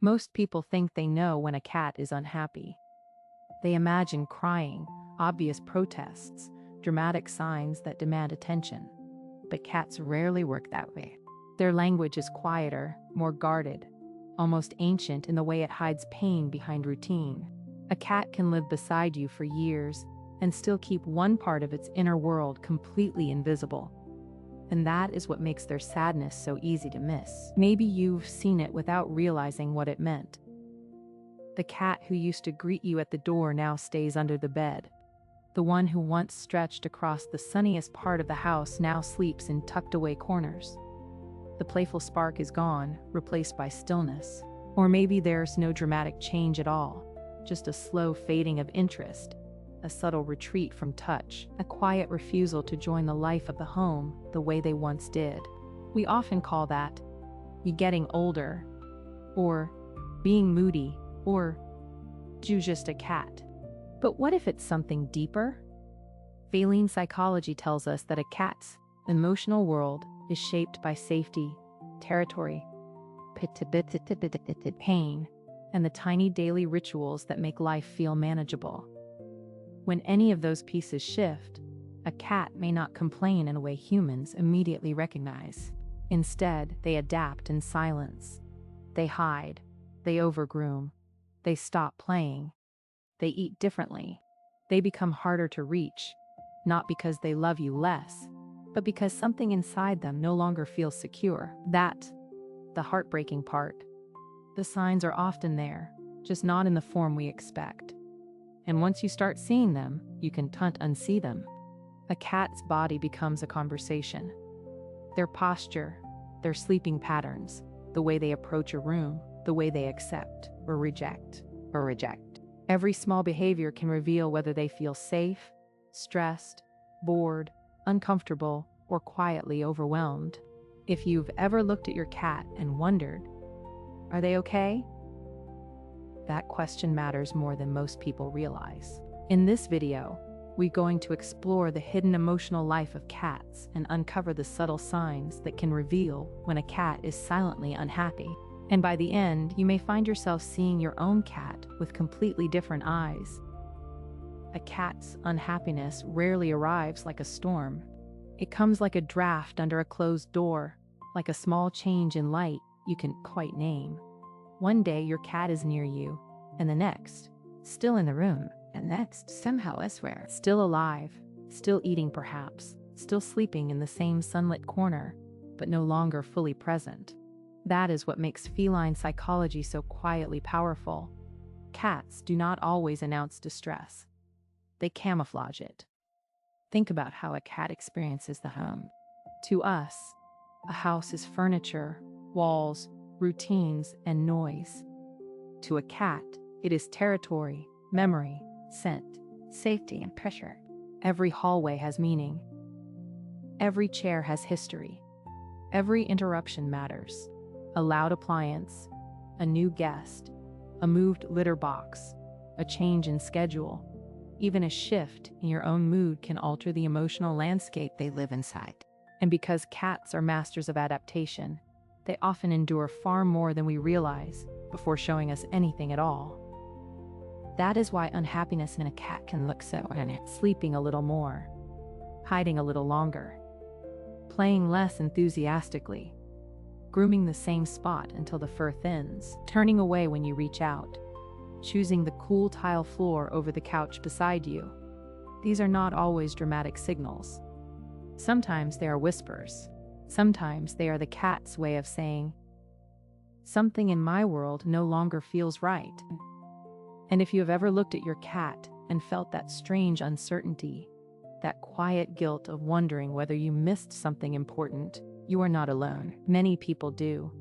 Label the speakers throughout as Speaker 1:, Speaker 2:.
Speaker 1: Most people think they know when a cat is unhappy. They imagine crying, obvious protests, dramatic signs that demand attention. But cats rarely work that way. Their language is quieter, more guarded, almost ancient in the way it hides pain behind routine. A cat can live beside you for years and still keep one part of its inner world completely invisible. And that is what makes their sadness so easy to miss. Maybe you've seen it without realizing what it meant. The cat who used to greet you at the door now stays under the bed. The one who once stretched across the sunniest part of the house now sleeps in tucked-away corners. The playful spark is gone, replaced by stillness. Or maybe there's no dramatic change at all, just a slow fading of interest, a subtle retreat from touch, a quiet refusal to join the life of the home the way they once did. We often call that you getting older, or being moody, or you just a cat. But what if it's something deeper? Feline psychology tells us that a cat's emotional world is shaped by safety, territory, pain, and the tiny daily rituals that make life feel manageable. When any of those pieces shift, a cat may not complain in a way humans immediately recognize. Instead, they adapt in silence. They hide, they overgroom, they stop playing, they eat differently. They become harder to reach, not because they love you less, but because something inside them no longer feels secure. That's the heartbreaking part. The signs are often there, just not in the form we expect. And once you start seeing them, you can unsee them. A cat's body becomes a conversation. Their posture, their sleeping patterns, the way they approach a room, the way they accept or reject. Every small behavior can reveal whether they feel safe, stressed, bored, uncomfortable, or quietly overwhelmed. If you've ever looked at your cat and wondered, are they okay? That question matters more than most people realize. In this video, we're going to explore the hidden emotional life of cats and uncover the subtle signs that can reveal when a cat is silently unhappy. And by the end, you may find yourself seeing your own cat with completely different eyes. A cat's unhappiness rarely arrives like a storm. It comes like a draft under a closed door, like a small change in light you can't quite name. One day your cat is near you, and the next, still in the room, and next, somehow elsewhere. Still alive, still eating perhaps, still sleeping in the same sunlit corner, but no longer fully present. That is what makes feline psychology so quietly powerful. Cats do not always announce distress. They camouflage it. Think about how a cat experiences the home. To us, a house is furniture, walls, routines, and noise. To a cat, it is territory, memory, scent, safety, and pressure. Every hallway has meaning. Every chair has history. Every interruption matters. A loud appliance, a new guest, a moved litter box, a change in schedule. Even a shift in your own mood can alter the emotional landscape they live inside. And because cats are masters of adaptation, they often endure far more than we realize before showing us anything at all. That is why unhappiness in a cat can look so sleeping a little more, hiding a little longer, playing less enthusiastically, grooming the same spot until the fur thins, turning away when you reach out, choosing the cool tile floor over the couch beside you. These are not always dramatic signals. Sometimes they are whispers. Sometimes they are the cat's way of saying, something in my world no longer feels right. And if you have ever looked at your cat and felt that strange uncertainty, that quiet guilt of wondering whether you missed something important, you are not alone. Many people do.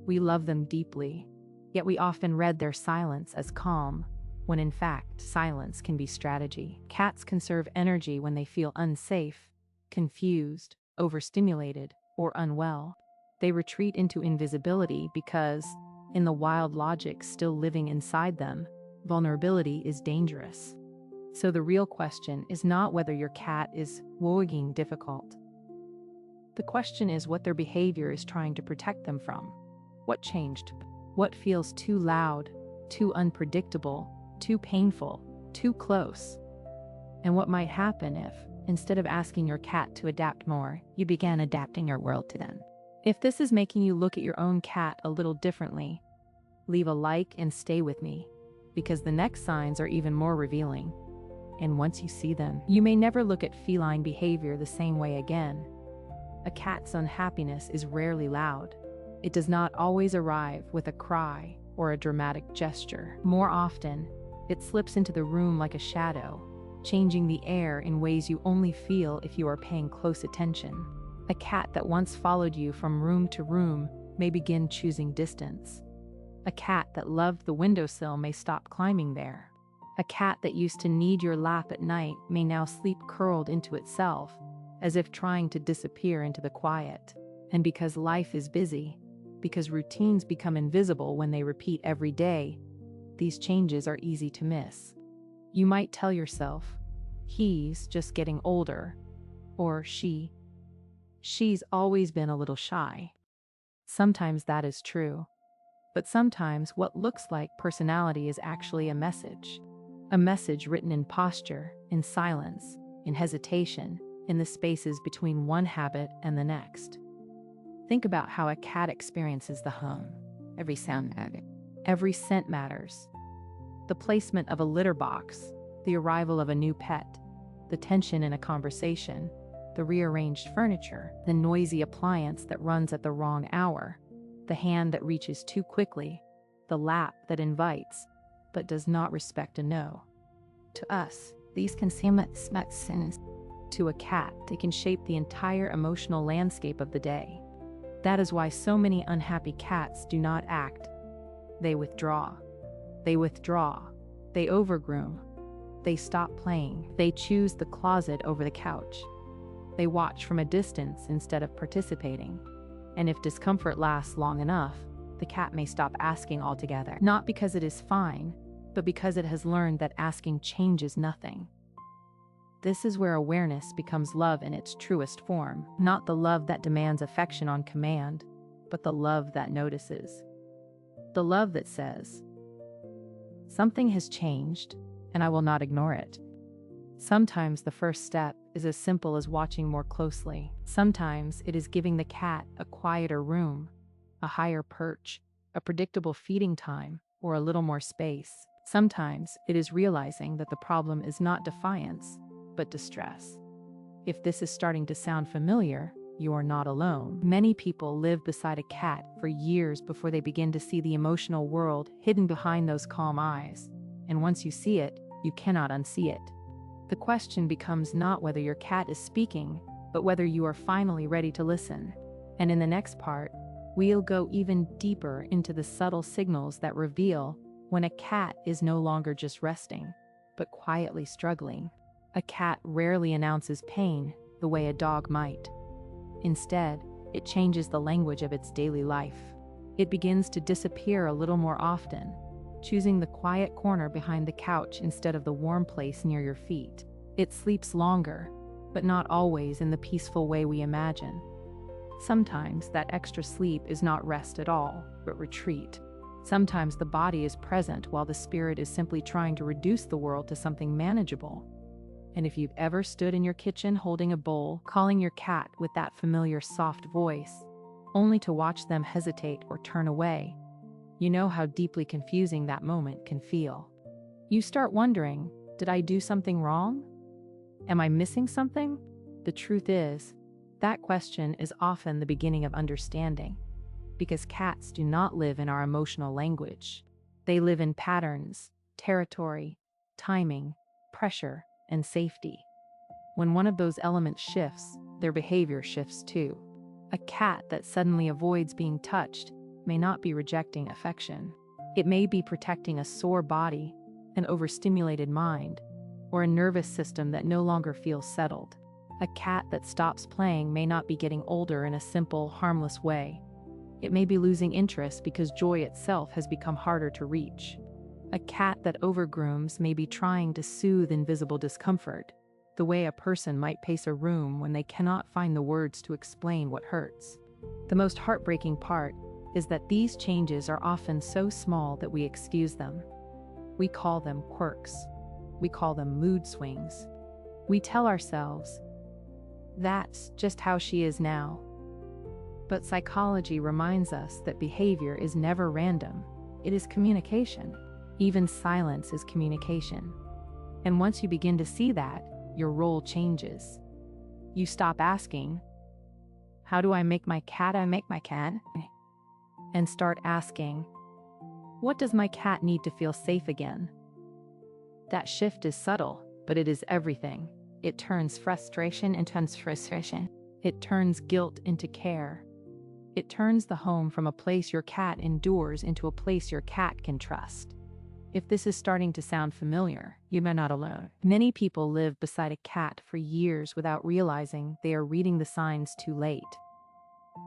Speaker 1: We love them deeply, yet we often read their silence as calm, when in fact, silence can be strategy. Cats conserve energy when they feel unsafe, confused, overstimulated, or unwell. They retreat into invisibility because, in the wild logic still living inside them, vulnerability is dangerous. So the real question is not whether your cat is wogging difficult. The question is what their behavior is trying to protect them from. What changed? What feels too loud, too unpredictable, too painful, too close? And what might happen if, instead of asking your cat to adapt more, you began adapting your world to them? If this is making you look at your own cat a little differently, leave a like and stay with me, because the next signs are even more revealing. And once you see them, you may never look at feline behavior the same way again. A cat's unhappiness is rarely loud. It does not always arrive with a cry or a dramatic gesture. More often, it slips into the room like a shadow, changing the air in ways you only feel if you are paying close attention. A cat that once followed you from room to room may begin choosing distance. A cat that loved the windowsill may stop climbing there. A cat that used to need your lap at night may now sleep curled into itself, as if trying to disappear into the quiet. And because life is busy, because routines become invisible when they repeat every day, these changes are easy to miss. You might tell yourself, he's just getting older, or she's always been a little shy. Sometimes that is true, but sometimes what looks like personality is actually a message written in posture, in silence, in hesitation, in the spaces between one habit and the next. Think about how a cat experiences the home. Every sound matters. Every scent matters. The placement of a litter box, the arrival of a new pet, the tension in a conversation, the rearranged furniture, the noisy appliance that runs at the wrong hour, the hand that reaches too quickly, the lap that invites but does not respect a no. To us, these can seem like sins. To a cat, they can shape the entire emotional landscape of the day. That is why so many unhappy cats do not act. They withdraw. They overgroom. They stop playing. They choose the closet over the couch. They watch from a distance instead of participating. And if discomfort lasts long enough, the cat may stop asking altogether. Not because it is fine, but because it has learned that asking changes nothing. This is where awareness becomes love in its truest form, not the love that demands affection on command, but the love that notices. The love that says, something has changed, and I will not ignore it. Sometimes the first step is as simple as watching more closely. Sometimes it is giving the cat a quieter room, a higher perch, a predictable feeding time, or a little more space. Sometimes it is realizing that the problem is not defiance, but distress. If this is starting to sound familiar, you are not alone. Many people live beside a cat for years before they begin to see the emotional world hidden behind those calm eyes. And once you see it, you cannot unsee it. The question becomes not whether your cat is speaking, but whether you are finally ready to listen. And in the next part, we'll go even deeper into the subtle signals that reveal when a cat is no longer just resting, but quietly struggling. A cat rarely announces pain the way a dog might. Instead, it changes the language of its daily life. It begins to disappear a little more often, choosing the quiet corner behind the couch instead of the warm place near your feet. It sleeps longer, but not always in the peaceful way we imagine. Sometimes that extra sleep is not rest at all, but retreat. Sometimes the body is present while the spirit is simply trying to reduce the world to something manageable. And if you've ever stood in your kitchen holding a bowl, calling your cat with that familiar soft voice, only to watch them hesitate or turn away, you know how deeply confusing that moment can feel. You start wondering, did I do something wrong? Am I missing something? The truth is, that question is often the beginning of understanding, because cats do not live in our emotional language. They live in patterns, territory, timing, pressure, and safety. When one of those elements shifts, their behavior shifts too. A cat that suddenly avoids being touched may not be rejecting affection. It may be protecting a sore body, an overstimulated mind, or a nervous system that no longer feels settled. A cat that stops playing may not be getting older in a simple, harmless way. It may be losing interest because joy itself has become harder to reach. A cat that overgrooms may be trying to soothe invisible discomfort, the way a person might pace a room when they cannot find the words to explain what hurts. The most heartbreaking part is that these changes are often so small that we excuse them. We call them quirks. We call them mood swings. We tell ourselves, that's just how she is now. But psychology reminds us that behavior is never random. It is communication. Even silence is communication. And once you begin to see that, your role changes. You stop asking, how do I make my cat and start asking, what does my cat need to feel safe again? That shift is subtle, but it is everything. It turns frustration into frustration. It turns guilt into care. It turns the home from a place your cat endures into a place your cat can trust. If this is starting to sound familiar, you are not alone. Many people live beside a cat for years without realizing they are reading the signs too late.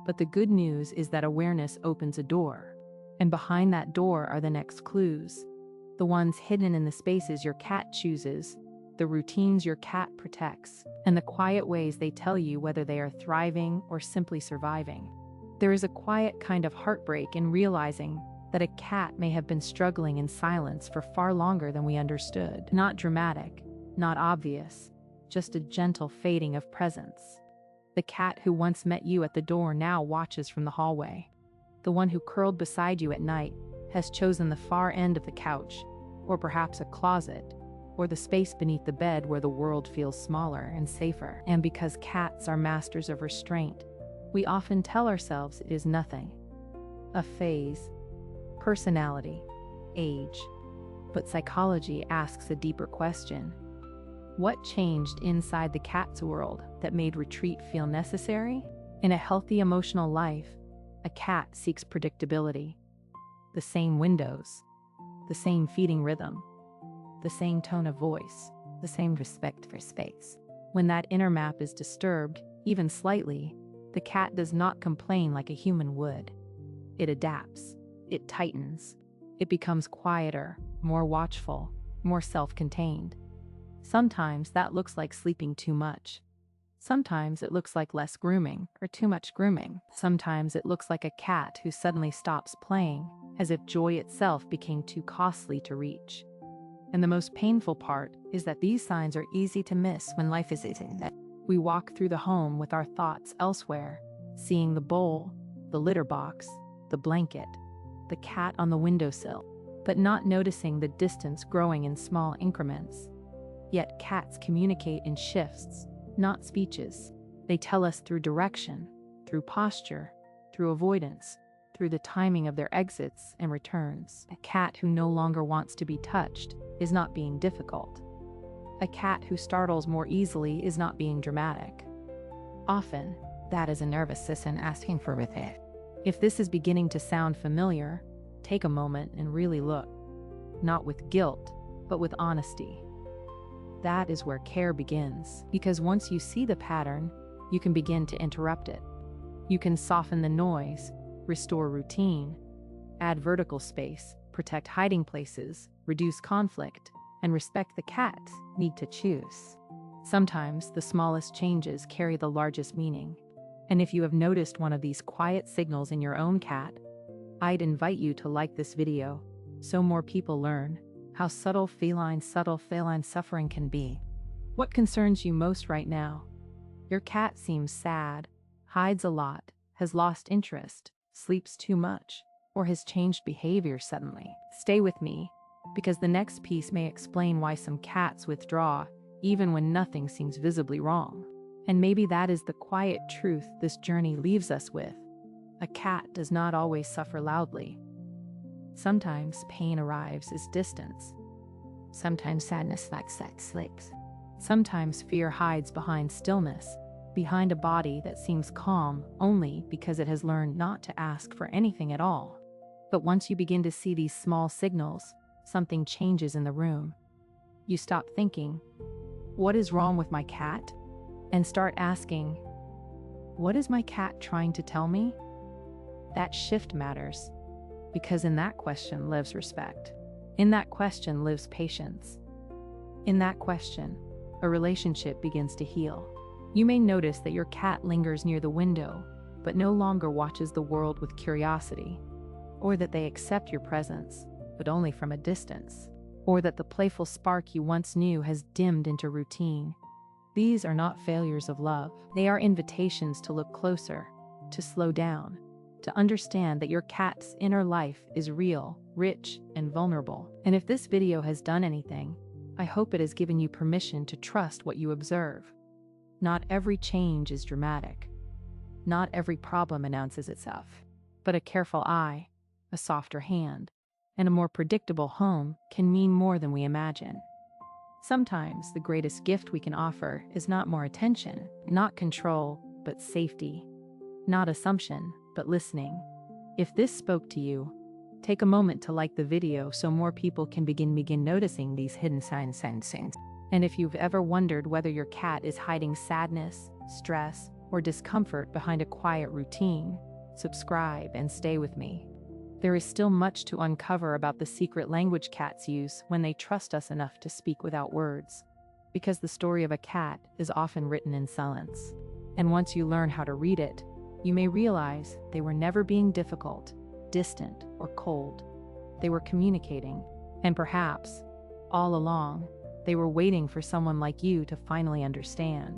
Speaker 1: But the good news is that awareness opens a door, and behind that door are the next clues. The ones hidden in the spaces your cat chooses, the routines your cat protects, and the quiet ways they tell you whether they are thriving or simply surviving. There is a quiet kind of heartbreak in realizing that a cat may have been struggling in silence for far longer than we understood. Not dramatic, not obvious, just a gentle fading of presence. The cat who once met you at the door now watches from the hallway. The one who curled beside you at night has chosen the far end of the couch, or perhaps a closet, or the space beneath the bed where the world feels smaller and safer. And because cats are masters of restraint, we often tell ourselves it is nothing. A phase, personality, age. But psychology asks a deeper question. What changed inside the cat's world that made retreat feel necessary? In a healthy emotional life, a cat seeks predictability. The same windows, the same feeding rhythm, the same tone of voice, the same respect for space. When that inner map is disturbed, even slightly, the cat does not complain like a human would. It adapts, it tightens, it becomes quieter, more watchful, more self-contained. Sometimes that looks like sleeping too much. Sometimes it looks like less grooming or too much grooming. Sometimes it looks like a cat who suddenly stops playing, as if joy itself became too costly to reach. And the most painful part is that these signs are easy to miss when life is easy. We walk through the home with our thoughts elsewhere, seeing the bowl, the litter box, the blanket, the cat on the windowsill, but not noticing the distance growing in small increments. Yet cats communicate in shifts, not speeches. They tell us through direction, through posture, through avoidance, through the timing of their exits and returns. A cat who no longer wants to be touched is not being difficult. A cat who startles more easily is not being dramatic. Often, that is a nervous system asking for repair. If this is beginning to sound familiar, take a moment and really look. Not with guilt, but with honesty. That is where care begins, because once you see the pattern, you can begin to interrupt it. You can soften the noise, restore routine, add vertical space, protect hiding places, reduce conflict, and respect the cat's need to choose. Sometimes the smallest changes carry the largest meaning. And if you have noticed one of these quiet signals in your own cat, I'd invite you to like this video so more people learn how subtle feline suffering can be. What concerns you most right now? Your cat seems sad, hides a lot, has lost interest, sleeps too much, or has changed behavior suddenly. Stay with me, because the next piece may explain why some cats withdraw even when nothing seems visibly wrong. And maybe that is the quiet truth this journey leaves us with. A cat does not always suffer loudly. Sometimes pain arrives as distance. Sometimes sadness sleeps. Sometimes fear hides behind stillness, behind a body that seems calm only because it has learned not to ask for anything at all. But once you begin to see these small signals, something changes in the room. You stop thinking, "What is wrong with my cat?" and start asking, "What is my cat trying to tell me?" That shift matters, because in that question lives respect. In that question lives patience. In that question, a relationship begins to heal. You may notice that your cat lingers near the window, but no longer watches the world with curiosity, or that they accept your presence, but only from a distance, or that the playful spark you once knew has dimmed into routine. These are not failures of love. They are invitations to look closer, to slow down, to understand that your cat's inner life is real, rich, and vulnerable. And if this video has done anything, I hope it has given you permission to trust what you observe. Not every change is dramatic. Not every problem announces itself. But a careful eye, a softer hand, and a more predictable home can mean more than we imagine. Sometimes the greatest gift we can offer is not more attention, not control, but safety. Not assumption, but listening. If this spoke to you, take a moment to like the video so more people can begin noticing these hidden signs. And if you've ever wondered whether your cat is hiding sadness, stress, or discomfort behind a quiet routine, subscribe and stay with me. There is still much to uncover about the secret language cats use when they trust us enough to speak without words. Because the story of a cat is often written in silence. And once you learn how to read it, you may realize they were never being difficult, distant, or cold. They were communicating, and perhaps, all along, they were waiting for someone like you to finally understand.